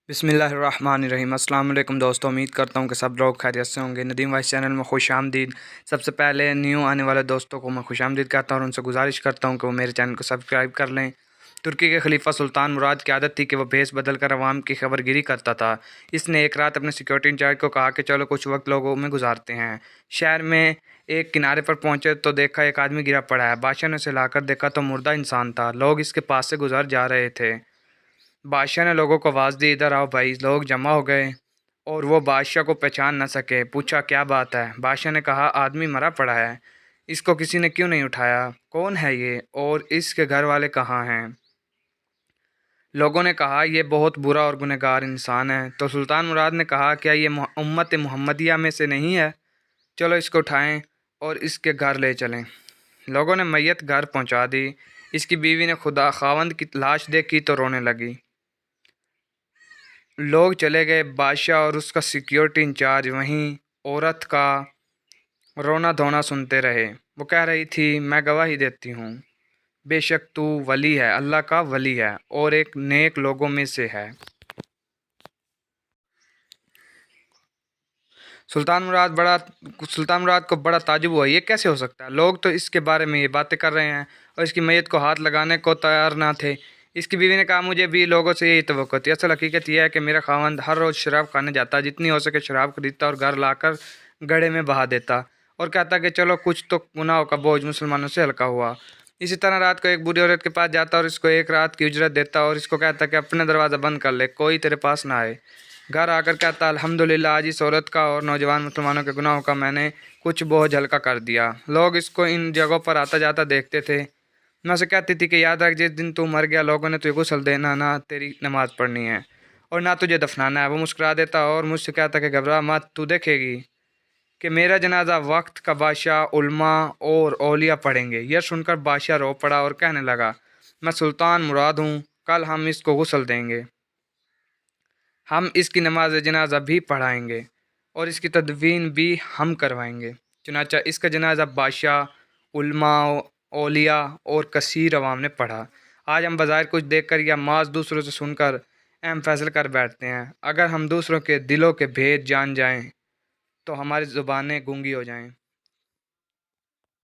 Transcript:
बिस्मिल्लाहिर्रहमानिर्रहीम। अस्सलाम वालेकुम दोस्तों, उम्मीद करता हूँ कि सब लोग खैरियत से होंगे। नदीम वाइस चैनल में खुश आमदीद। सबसे पहले न्यू आने वाले दोस्तों को मैं खुश आमदीद कहता हूँ और उनसे गुजारिश करता हूँ कि वो मेरे चैनल को सब्सक्राइब कर लें। तुर्की के खलीफा सुल्तान मुराद की आदत थी कि वह भेस बदल कर अवाम की खबरगिरी करता था। इसने एक रात अपने सिक्योरिटी इंचार्ज को कहा कि चलो कुछ वक्त लोगों में गुजारते हैं। शहर में एक किनारे पर पहुंचे तो देखा एक आदमी गिरा पड़ा है। बादशाह ने उसे लाकर देखा तो मुर्दा इंसान था। लोग इसके पास से गुजर जा रहे थे। बादशाह ने लोगों को आवाज़ दी, इधर आओ भाई। लोग जमा हो गए और वो बादशाह को पहचान न सके। पूछा क्या बात है? बादशाह ने कहा आदमी मरा पड़ा है, इसको किसी ने क्यों नहीं उठाया? कौन है ये और इसके घर वाले कहाँ हैं? लोगों ने कहा ये बहुत बुरा और गुनहगार इंसान है। तो सुल्तान मुराद ने कहा क्या ये उम्मत मुहम्मदिया में से नहीं है? चलो इसको उठाएं और इसके घर ले चलें। लोगों ने मैयत घर पहुंचा दी। इसकी बीवी ने खुदा खावंद की लाश देखी तो रोने लगी। लोग चले गए। बादशाह और उसका सिक्योरिटी इंचार्ज वहीं औरत का रोना धोना सुनते रहे। वो कह रही थी मैं गवाही देती हूँ, बेशक तू वली है, अल्लाह का वली है और एक नेक लोगों में से है। सुल्तान मुराद को बड़ा ताज्जुब हुआ, ये कैसे हो सकता है? लोग तो इसके बारे में ये बातें कर रहे हैं और इसकी मैयत को हाथ लगाने को तैयार ना थे। इसकी बीवी ने कहा मुझे भी लोगों से यही तवक्को थी। असल हकीकत यह है कि मेरा खावंद हर रोज़ शराब खाने जाता, जितनी हो सके शराब खरीदता और घर लाकर गड्ढे में बहा देता और कहता कि चलो कुछ तो गुनाहों का बोझ मुसलमानों से हल्का हुआ। इसी तरह रात को एक बुरी औरत के पास जाता और इसको एक रात की उजरत देता और इसको कहता कि अपने दरवाज़ा बंद कर ले, कोई तेरे पास ना आए। घर आकर कहता अल्हम्दुलिल्लाह, आज इस औरत का और नौजवान मुसलमानों के गुनाहों का मैंने कुछ बोझ हल्का कर दिया। लोग इसको इन जगहों पर आता जाता देखते थे। मैं उसे कहती थी कि याद रख, जिस दिन तू मर गया लोगों ने तुझे गुस्ल देना, ना तेरी नमाज़ पढ़नी है और ना तुझे दफनाना है। वो मुस्कुरा देता और मुझसे कहता कि घबरा मत, तू देखेगी कि मेरा जनाजा वक्त का बादशाह, उल्मा और औलिया पढ़ेंगे। यह सुनकर बादशाह रो पड़ा और कहने लगा मैं सुल्तान मुराद हूँ, कल हम इसको गुस्ल देंगे, हम इसकी नमाज जनाजा भी पढ़ाएंगे और इसकी तदफीन भी हम करवाएंगे। चुनांचे इसका जनाजा बादशाह, उल्मा, औलिया और कसीर अवाम ने पढ़ा। आज हम बज़ाहिर कुछ देखकर या माज दूसरों से सुनकर अहम फैसले कर बैठते हैं। अगर हम दूसरों के दिलों के भेद जान जाएं तो हमारी ज़ुबानें गूंगी हो जाएं।